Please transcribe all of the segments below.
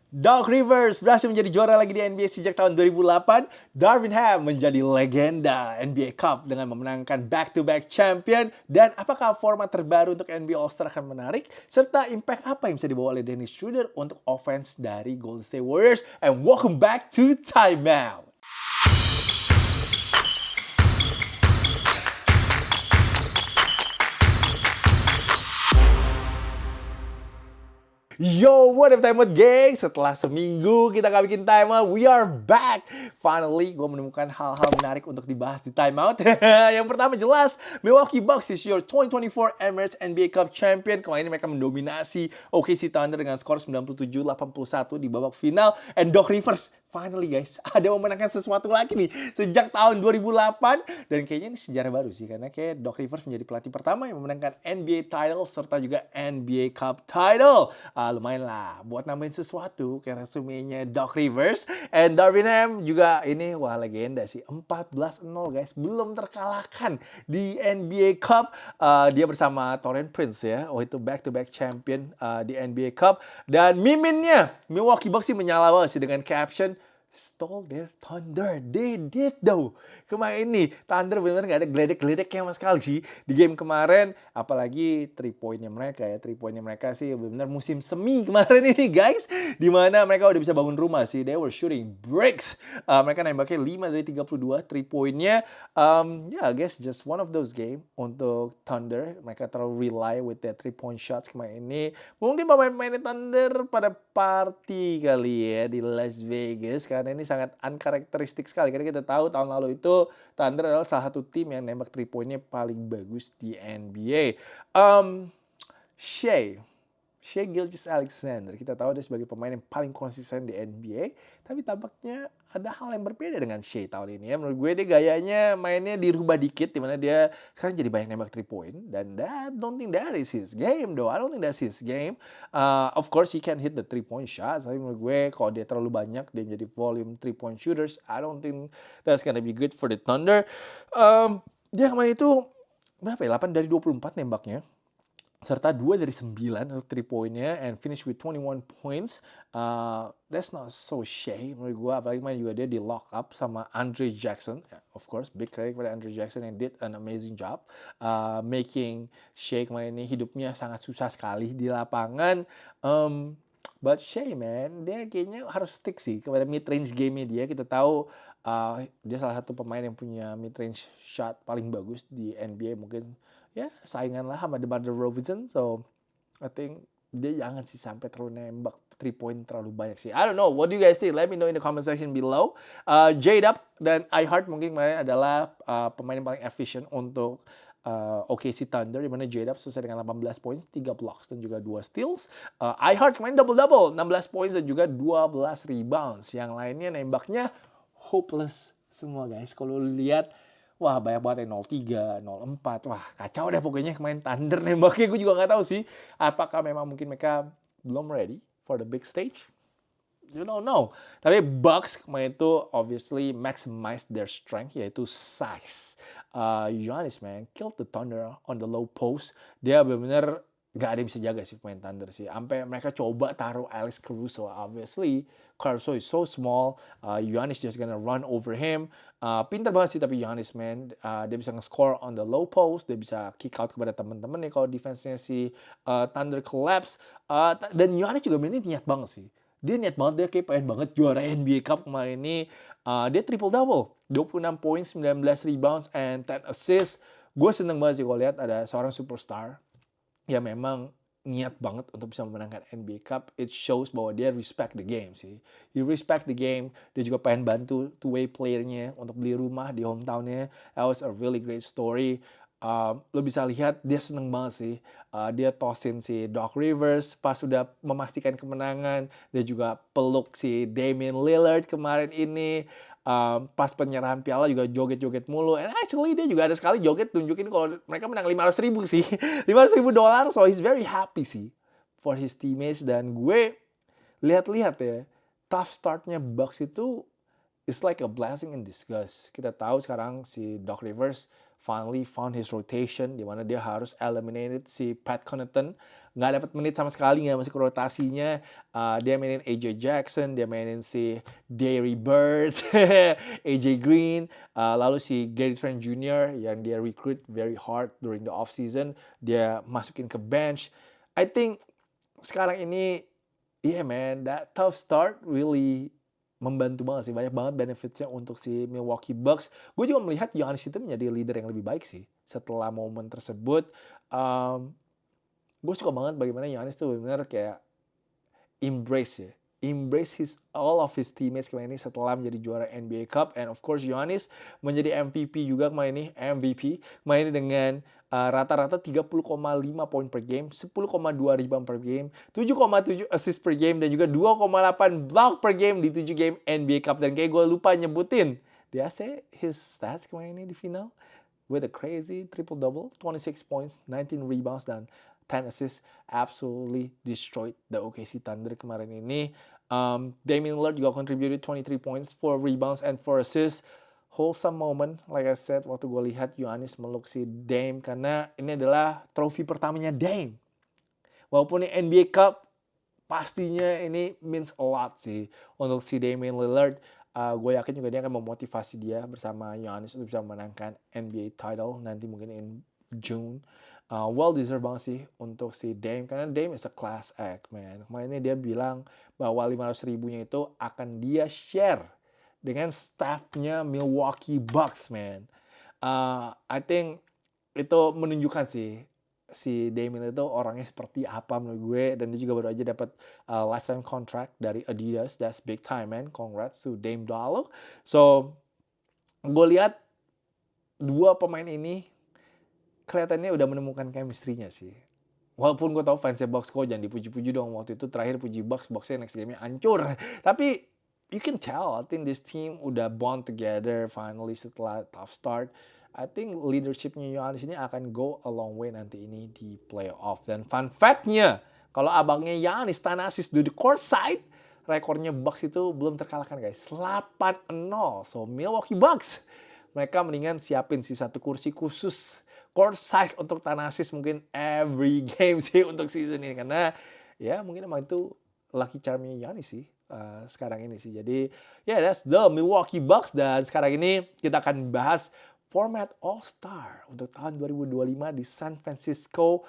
Doc Rivers berhasil menjadi juara lagi di NBA sejak tahun 2008. Darvin Ham menjadi legenda NBA Cup dengan memenangkan back-to-back champion. Dan apakah format terbaru untuk NBA All-Star akan menarik? Serta impact apa yang bisa dibawa oleh Dennis Schroeder untuk offense dari Golden State Warriors? And welcome back to Timeout. Yo, what up Timeout gang? Setelah seminggu kita gak bikin Timeout, we are back. Finally, gue menemukan hal-hal menarik untuk dibahas di Timeout. Yang pertama jelas, Milwaukee Bucks is your 2024 Emirates NBA Cup champion. Kemarin mereka mendominasi OKC Thunder dengan skor 97-81 di babak final. And Doc Rivers, finally guys, ada memenangkan sesuatu lagi nih sejak tahun 2008. Dan kayaknya ini sejarah baru sih, karena kayak Doc Rivers menjadi pelatih pertama yang memenangkan NBA title serta juga NBA Cup title. Lumayan lah buat nambahin sesuatu ke resumenya Doc Rivers. And Darvin Ham juga ini wah legenda sih, 14-0 guys, belum terkalahkan di NBA Cup. Dia bersama Taurean Prince ya, itu back-to-back champion di NBA Cup. Dan miminnya Milwaukee Bucks sih menyala banget sih dengan caption stole their thunder. They did though. Kemarin ini Thunder benar-benar gak ada geledek-geledeknya sama sekali sih di game kemarin. Apalagi 3-pointnya mereka ya. 3-pointnya mereka sih benar-benar musim semi kemarin ini guys. Dimana mereka udah bisa bangun rumah sih. They were shooting bricks. Mereka nembaknya 5 dari 32 3-pointnya. I guess just one of those game untuk Thunder. Mereka terlalu rely with their 3-point shots kemarin ini. Mungkin pemain-pemain Thunder pada party kali ya di Las Vegas. Karena ini sangat unkarakteristik sekali. Karena kita tahu tahun lalu itu Thunder adalah salah satu tim yang nembak 3-pointnya paling bagus di NBA. Shai Gilgeous-Alexander, kita tahu dia sebagai pemain yang paling konsisten di NBA, tapi tampaknya ada hal yang berbeda dengan Shai tahun ini ya. Menurut gue dia gayanya mainnya dirubah dikit, dimana dia sekarang jadi banyak nembak 3-point, dan I don't think that is his game though. I don't think that's his game. Of course he can hit the 3-point shots, tapi menurut gue kalau dia terlalu banyak, dia menjadi volume 3-point shooters, I don't think that's gonna be good for the Thunder. Dia kemarin itu berapa ya? 8 dari 24 nembaknya, serta 2 dari 9 untuk 3-pointnya, and finish with 21 points. That's not so Shai menurut gue, apalagi main juga dia di lock up sama Andre Jackson. Of course, big credit kepada Andre Jackson yang did an amazing job making Shai kemarin ini hidupnya sangat susah sekali di lapangan. But Shai man, dia kayaknya harus stick sih kepada mid-range game-nya dia. Kita tahu dia salah satu pemain yang punya mid-range shot paling bagus di NBA, mungkin ya saingan lah sama DeMar DeRozan. So I think dia jangan sih sampai terlalu nembak 3-point terlalu banyak sih. I don't know, what do you guys think? Let me know in the comment section below. J-Dub dan iHeart mungkin kemarin adalah pemain yang paling efisien untuk OKC Thunder, di mana J-Dub selesai dengan 18 points, 3 blocks dan juga 2 steals. iHeart kemarin double-double, 16 points dan juga 12 rebounds. Yang lainnya nembaknya hopeless semua guys. Kalau lihat, wah banyak banget yang 03, 04. Wah kacau deh pokoknya kemarin Thunder nembaknya. Gue juga gak tahu sih apakah memang mungkin mereka belum ready for the big stage. You don't know. Tapi Bucks kemarin itu obviously maximize their strength, yaitu size. Giannis man killed the Thunder on the low post. Dia benar-benar gak ada yang bisa jaga sih pemain Thunder sih. Sampai mereka coba taruh Alex Caruso. Obviously, Caruso is so small. Giannis just gonna run over him. Pintar banget sih tapi Giannis man. Dia bisa nge-score on the low post. Dia bisa kick out kepada teman-temannya kalau defense-nya si Thunder collapse. Dan Giannis juga mainnya niat banget sih. Dia niat banget, dia kayak pengen banget juara NBA Cup kemarin ini. Dia triple-double. 26 points, 19 rebounds, and 10 assists. Gue seneng banget sih kalau lihat ada seorang superstar ya memang niat banget untuk bisa memenangkan NBA Cup. It shows bahwa dia respect the game sih. He respect the game. Dia juga pengen bantu two-way player-nya untuk beli rumah di hometown-nya. That was a really great story. Lo bisa lihat dia seneng banget sih. Dia tosin si Doc Rivers pas sudah memastikan kemenangan. Dia juga peluk si Damian Lillard kemarin ini. Pas penyerahan piala juga joget-joget mulu. And actually dia juga ada sekali joget tunjukin kalau mereka menang 500.000 sih. $500,000. So he's very happy sih for his teammates. Dan gue lihat-lihat ya, tough startnya Bucks itu is like a blessing in disguise. Kita tahu sekarang si Doc Rivers finally found his rotation, di mana dia harus eliminated si Pat Connaughton. Nggak dapat menit sama sekali, nggak masuk ke rotasinya. Dia mainin AJ Jackson, dia mainin si Derry Bird, AJ Green, lalu si Gary Trent Jr. yang dia recruit very hard during the off season, dia masukin ke bench. I think sekarang ini, yeah man, that tough start really membantu banget sih. Banyak banget benefitsnya untuk si Milwaukee Bucks. Gue juga melihat Giannis itu menjadi leader yang lebih baik sih setelah momen tersebut. Gue suka banget bagaimana Giannis tuh benar kayak embrace all of his teammates kemarin ini setelah menjadi juara NBA Cup. And of course Giannis menjadi MVP juga kemarin ini, MVP kemarin ini dengan rata-rata 30,5 poin per game, 10,2 rebound per game, 7,7 assist per game, dan juga 2,8 block per game di 7 game NBA Cup. Dan kayak gue lupa nyebutin, did I say his stats kemarin ini di final? With a crazy triple-double, 26 points, 19 rebounds, dan 10 assists, absolutely destroyed the OKC Thunder kemarin ini. Damian Lillard juga contributed 23 points, 4 rebounds, and 4 assists. Wholesome moment, like I said, waktu gue lihat Giannis meluk si Dame, karena ini adalah trofi pertamanya Dame. Walaupun ini NBA Cup, pastinya ini means a lot sih untuk si Damian Lillard. Gue yakin juga dia akan memotivasi dia bersama Giannis untuk bisa memenangkan NBA title nanti mungkin in June. Well deserved banget sih untuk si Dame, karena Dame is a class act, man. Kemarin ini dia bilang bahwa 500 ribunya itu akan dia share dengan staffnya Milwaukee Bucks, man. I think itu menunjukkan sih si Damian itu orangnya seperti apa menurut gue, dan dia juga baru aja dapat lifetime contract dari Adidas. That's big time, man. Congrats to Dame Dollar. So gue lihat dua pemain ini kelihatannya udah menemukan chemistry-nya sih. Walaupun gue tahu fansnya Bucks kok jangan dipuji-puji dong, waktu itu terakhir puji Bucksnya next game-nya hancur. Tapi you can tell, I think this team udah bond together finally setelah tough start. I think leadership-nya Giannis ini akan go a long way nanti ini di playoff. Dan fun fact-nya, kalau abangnya Giannis Thanasis do the court side, rekornya Bucks itu belum terkalahkan guys. 8-0. So Milwaukee Bucks, mereka mendingan siapin sih satu kursi khusus court size untuk Thanasis mungkin every game sih untuk season ini, karena ya mungkin emang itu lucky charm-nya Giannis sih sekarang ini sih. Jadi yeah, that's the Milwaukee Bucks. Dan sekarang ini kita akan bahas format All-Star untuk tahun 2025 di San Francisco.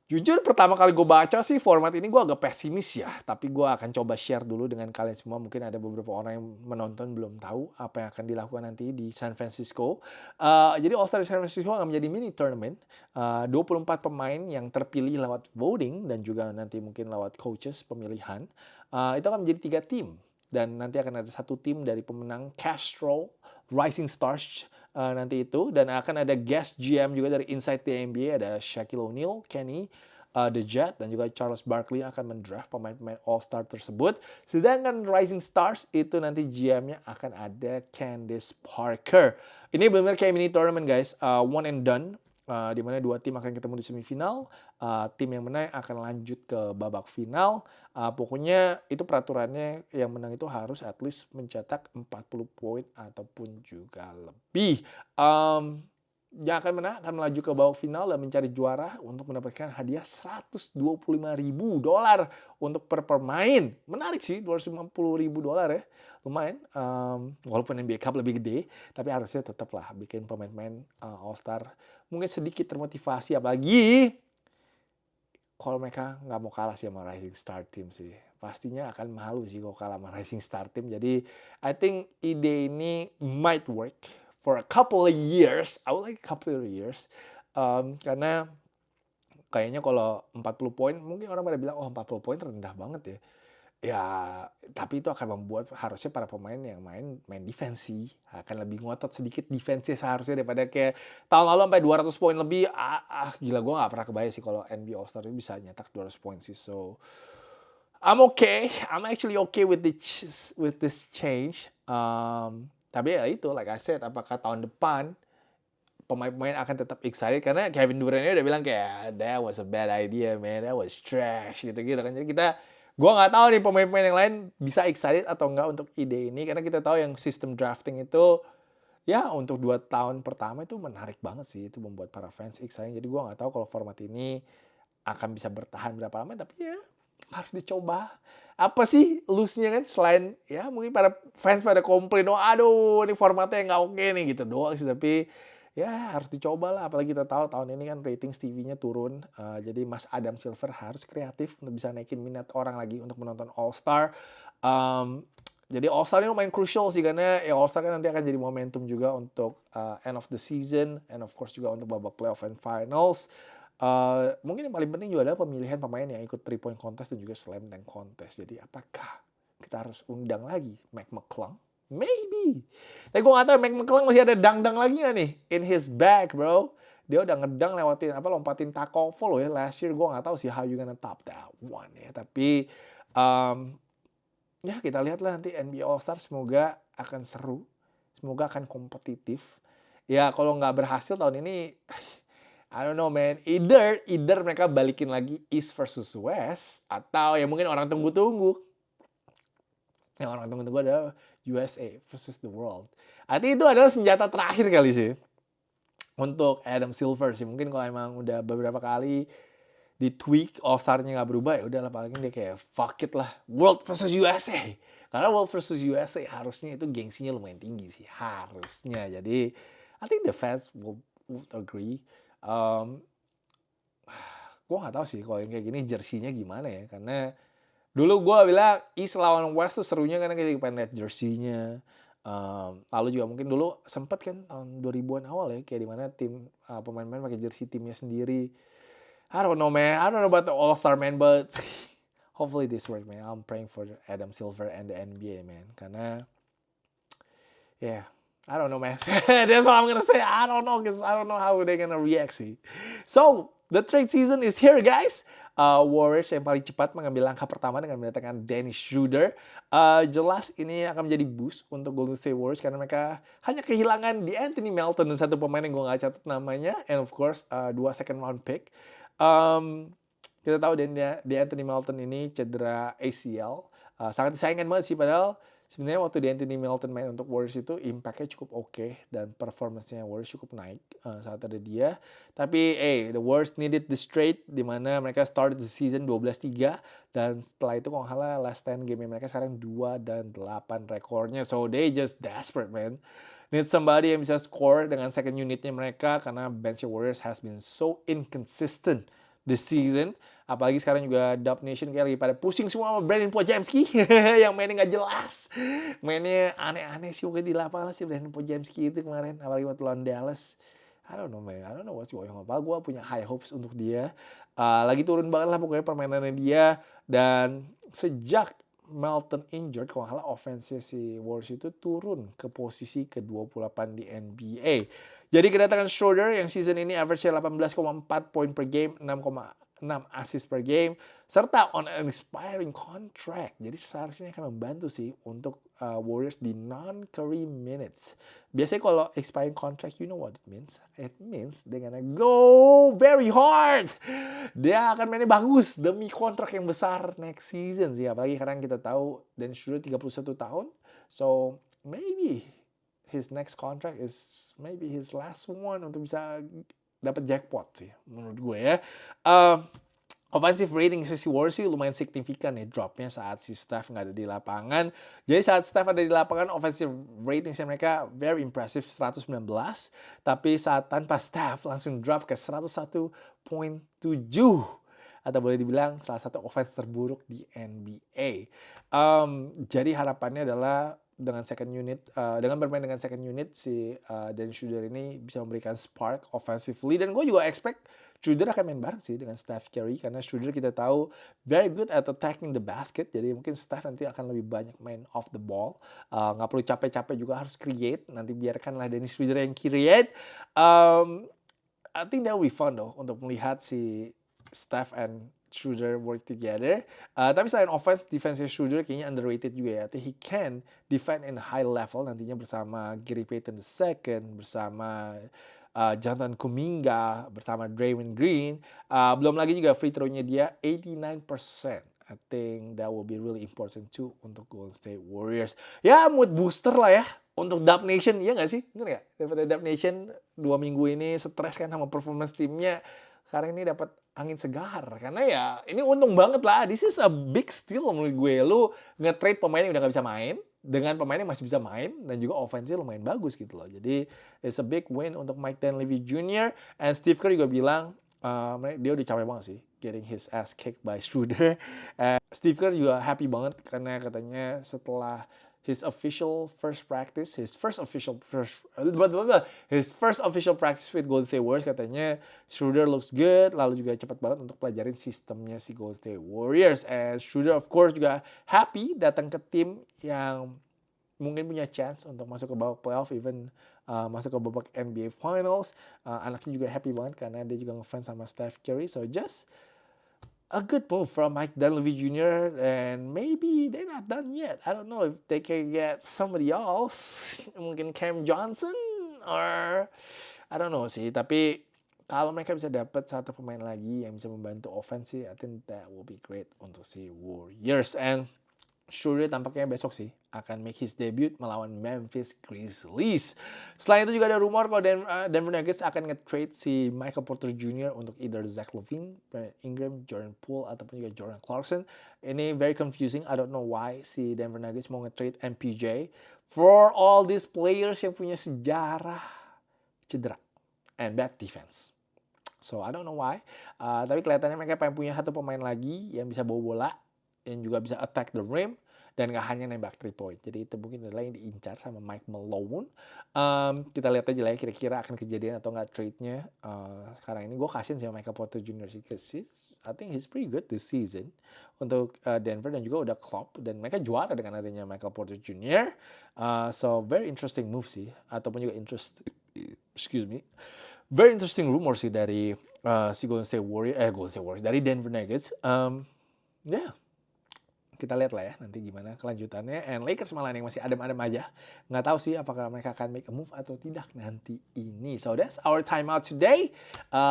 Jujur pertama kali gue baca sih format ini gue agak pesimis ya, tapi gue akan coba share dulu dengan kalian semua. Mungkin ada beberapa orang yang menonton belum tahu apa yang akan dilakukan nanti di San Francisco. Jadi All-Star di San Francisco akan menjadi mini tournament. 24 pemain yang terpilih lewat voting dan juga nanti mungkin lewat coaches pemilihan. Itu akan menjadi 3 tim. Dan nanti akan ada 1 tim dari pemenang Castro Rising Stars nanti itu. Dan akan ada guest GM juga dari Inside the NBA. Ada Shaquille O'Neal, Kenny, The Jet, dan juga Charles Barkley yang akan mendraft pemain-pemain All-Star tersebut. Sedangkan Rising Stars itu nanti GM-nya akan ada Candace Parker. Ini benar-benar kayak mini tournament guys. One and done. Di mana 2 tim akan ketemu di semifinal. Tim yang menang akan lanjut ke babak final. Pokoknya itu peraturannya, yang menang itu harus at least mencetak 40 poin ataupun juga lebih. Yang akan menang akan melaju ke babak final dan mencari juara untuk mendapatkan hadiah $125.000 untuk per pemain. Menarik sih, $250.000 ya. Lumayan. Walaupun NBA Cup lebih gede, tapi harusnya tetaplah bikin pemain-pemain All-Star mungkin sedikit termotivasi, apalagi kalau mereka nggak mau kalah sih sama Rising Star Team sih. Pastinya akan malu sih kalau kalah sama Rising Star Team. Jadi I think ide ini might work for a couple of years. I would like a couple of years. Karena kayaknya kalau 40 poin, mungkin orang pada bilang, oh 40 poin rendah banget ya. Ya, tapi itu akan membuat harusnya para pemain yang main defense sih. Akan lebih ngotot sedikit defense seharusnya daripada kayak tahun lalu sampai 200 poin lebih. Gila, gue gak pernah kebayang sih kalau NBA All-Star itu bisa nyetak 200 poin sih. So, I'm okay. I'm actually okay with this change. Tapi ya itu, like I said, apakah tahun depan pemain-pemain akan tetap excited? Karena Kevin Durant udah bilang kayak, that was a bad idea, man. That was trash, gitu-gitu kan. Jadi gue nggak tahu nih pemain-pemain yang lain bisa excited atau enggak untuk ide ini. Karena kita tahu yang sistem drafting itu Ya untuk 2 tahun pertama itu menarik banget sih, itu membuat para fans excited. Jadi gua nggak tahu kalau format ini akan bisa bertahan berapa lama, tapi ya harus dicoba. Apa sih lose-nya kan selain ya mungkin para fans pada komplain, "Oh aduh ini formatnya nggak oke nih," gitu doang sih. Tapi ya harus dicoba lah, apalagi kita tahu tahun ini kan ratings TV-nya turun. Jadi Mas Adam Silver harus kreatif untuk bisa naikin minat orang lagi untuk menonton All Star. Mmm, jadi All Star ini lumayan crucial sih karena ya All Star kan nanti akan jadi momentum juga untuk end of the season and of course juga untuk babak playoff and finals. Mungkin yang paling penting juga adalah pemilihan pemain yang ikut 3 point contest dan juga slam dunk contest. Jadi apakah kita harus undang lagi Mac McClung? Maybe. Tapi gue gak tahu Mac McClung masih ada dang-dang lagi gak nih in his bag, bro. Dia udah ngedang lewatin lompatin Takovo loh ya last year. Gue gak tahu sih how you gonna top that one ya. Tapi ya kita lihatlah nanti NBA All Star, semoga akan seru, semoga akan kompetitif. Ya kalau nggak berhasil tahun ini, I don't know man. Either mereka balikin lagi East versus West, atau ya mungkin orang tunggu-tunggu. Yang orang tunggu-tunggu adalah USA versus the world. Artinya itu adalah senjata terakhir kali sih untuk Adam Silver sih. Mungkin kalau emang udah beberapa kali di tweak All Star-nya nggak berubah, ya udahlah paling dia kayak fuck it lah, World versus USA. Karena World versus USA harusnya itu gengsinya lumayan tinggi sih, harusnya. Jadi I think the fans would agree. Um, gue nggak tahu sih kalau yang kayak gini jersinya gimana ya, karena dulu gue bilang East lawan West tuh serunya karena kita pengen lihat jersinya. Lalu juga mungkin dulu sempet kan tahun 2000-an awal ya, kayak dimana tim pemain-pemain pakai jersey timnya sendiri. I don't know man, I don't know about the All-Star man, but hopefully this works man. I'm praying for Adam Silver and the NBA man, karena yeah, I don't know man. That's all I'm gonna say. I don't know because I don't know how they're gonna react sih. So the trade season is here guys. Warriors yang paling cepat mengambil langkah pertama dengan mendatangkan Dennis Schroeder. Jelas ini akan menjadi boost untuk Golden State Warriors karena mereka hanya kehilangan di Anthony Melton dan satu pemain yang gue nggak catat namanya, and of course 2 second round pick. Kita tahu di Anthony Melton ini cedera ACL. Sangat disayangkan banget sih, padahal sebenarnya waktu di Anthony Melton main untuk Warriors itu impact-nya cukup oke dan performance-nya Warriors cukup naik saat ada dia. Tapi the Warriors needed this trade di mana mereka started the season 12-3 dan setelah itu kalau nggak salah last 10 game mereka sekarang 2-8 rekornya. So they just desperate man. Need somebody yang bisa score dengan second unitnya mereka karena bench Warriors has been so inconsistent this season. Apalagi sekarang juga Dub Nation kayak lagi pada pusing semua sama Brandon Podziemski yang mainnya nggak jelas. Mainnya aneh-aneh sih di lapangan sih Brandon Podziemski itu kemarin. Apalagi waktu lawan Dallas. I don't know man, I don't know what's going on. Gue punya high hopes untuk dia. Lagi turun banget lah pokoknya permainannya dia. Dan sejak Melton injured, kalau nggak salah offense si Warriors itu turun ke posisi ke-28 di NBA. Jadi kedatangan Schroeder yang season ini average 18,4 poin per game, 6,6 assist per game, serta on an expiring contract. Jadi seharusnya akan membantu sih untuk Warriors di non-Curry minutes. Biasanya kalau expiring contract, you know what it means? It means they're gonna go very hard. Dia akan mainnya bagus demi kontrak yang besar next season sih. Apalagi sekarang kita tahu Dennis Schroeder 31 tahun. So maybe his next contract is maybe his last one untuk bisa dapat jackpot sih menurut gue ya. Offensive rating si Warriors sih lumayan signifikan ya dropnya saat si Steph nggak ada di lapangan. Jadi saat Steph ada di lapangan, offensive rating mereka very impressive 119. Tapi saat tanpa Steph langsung drop ke 101,7. Atau boleh dibilang salah satu offense terburuk di NBA. Jadi harapannya adalah dengan second unit, dengan bermain dengan second unit si Dennis Schroeder ini bisa memberikan spark offensively, dan gue juga expect Schroeder akan main bareng sih dengan Steph Curry karena Schroeder kita tahu very good at attacking the basket, jadi mungkin Steph nanti akan lebih banyak main off the ball, nggak perlu capek-capek juga harus create, nanti biarkanlah Dennis Schroeder yang create. I think that will be fun though untuk melihat si Steph and Schroeder work together. Tapi selain offense, defense Schroeder kayaknya underrated juga ya. He can defend in high level nantinya bersama Gary Payton II, bersama Jonathan Kuminga, bersama Draymond Green. Belum lagi juga free throw-nya dia 89%. I think that will be really important too untuk Golden State Warriors. Ya mood booster lah ya untuk Dub Nation, iya nggak sih? Bener nggak? Daripada Dub Nation 2 minggu ini stres kan sama performance timnya. Sekarang ini dapat angin segar. Karena ya ini untung banget lah. This is a big steal menurut gue. Lu nge-trade pemain yang udah nggak bisa main dengan pemain yang masih bisa main dan juga offense-nya lumayan bagus gitu loh. Jadi it's a big win untuk Mike Dunleavy Jr. And Steve Kerr juga bilang dia udah capek banget sih getting his ass kicked by Schroeder. Steve Kerr juga happy banget karena katanya setelah his first official practice with Golden State Warriors, katanya Schroeder looks good, lalu juga cepat banget untuk pelajarin sistemnya si Golden State Warriors. And Schroeder of course juga happy datang ke tim yang mungkin punya chance untuk masuk ke babak playoff, even masuk ke babak NBA Finals. Anaknya juga happy banget karena dia juga ngefans sama Steph Curry. So just a good move from Mike Dunleavy Jr. and maybe they're not done yet. I don't know if they can get somebody else, mungkin Cam Johnson or I don't know sih. Tapi kalau mereka bisa dapat satu pemain lagi yang bisa membantu offense sih, I think that will be great untuk si Warriors. And Schroeder tampaknya besok sih akan make his debut melawan Memphis Grizzlies. Selain itu juga ada rumor kalau Denver Nuggets akan nge-trade si Michael Porter Jr. untuk either Zach LaVine, Brandon Ingram, Jordan Poole, ataupun juga Jordan Clarkson. Ini very confusing. I don't know why si Denver Nuggets mau nge-trade MPJ for all these players yang punya sejarah cedera and bad defense. So I don't know why. Tapi kelihatannya mereka pengen punya satu pemain lagi yang bisa bawa bola, yang juga bisa attack the rim, dan gak hanya nembak 3 point. Jadi itu mungkin adalah yang diincar sama Mike Malone. Kita lihat aja lah ya kira-kira akan kejadian atau nggak trade-nya. Sekarang ini gue kasihin sama Michael Porter Jr. sih, I think he's pretty good this season untuk Denver, dan juga udah klop, dan mereka juara dengan adanya Michael Porter Jr. So very interesting move sih, ataupun juga very interesting rumor sih dari si Golden State Warriors dari Denver Nuggets. Kita lihat lah ya nanti gimana kelanjutannya. And Lakers malah yang masih adem-adem aja. Nggak tahu sih apakah mereka akan make a move atau tidak nanti ini. So that's our timeout today.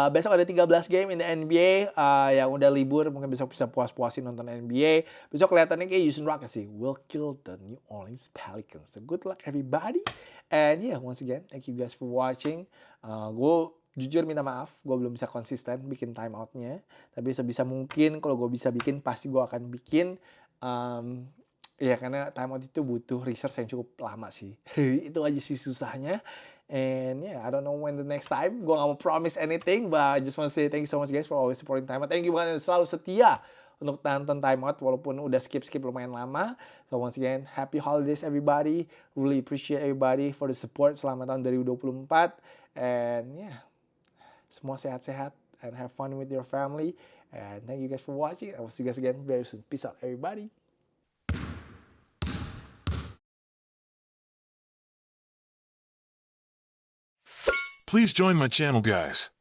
Besok ada 13 game in the NBA. Yang udah libur mungkin besok bisa puas-puasin nonton NBA. Besok kelihatannya kayak Houston Rockets sih will kill the New Orleans Pelicans. So good luck everybody. And yeah, once again, thank you guys for watching. Gue jujur minta maaf, gue belum bisa konsisten bikin timeoutnya. Tapi sebisa mungkin kalau gue bisa bikin, pasti gue akan bikin. Ya karena timeout itu butuh research yang cukup lama sih. Itu aja sih susahnya. And yeah, I don't know when the next time. Gue gak mau promise anything, but I just want to say thank you so much guys for always supporting timeout. Thank you banget yang selalu setia untuk tonton timeout walaupun udah skip lumayan lama. So once again, happy holidays everybody. Really appreciate everybody for the support selama tahun 2024. And yeah, semua sehat-sehat and have fun with your family. And thank you guys for watching. I will see you guys again very soon. Peace out, everybody. Please join my channel, guys.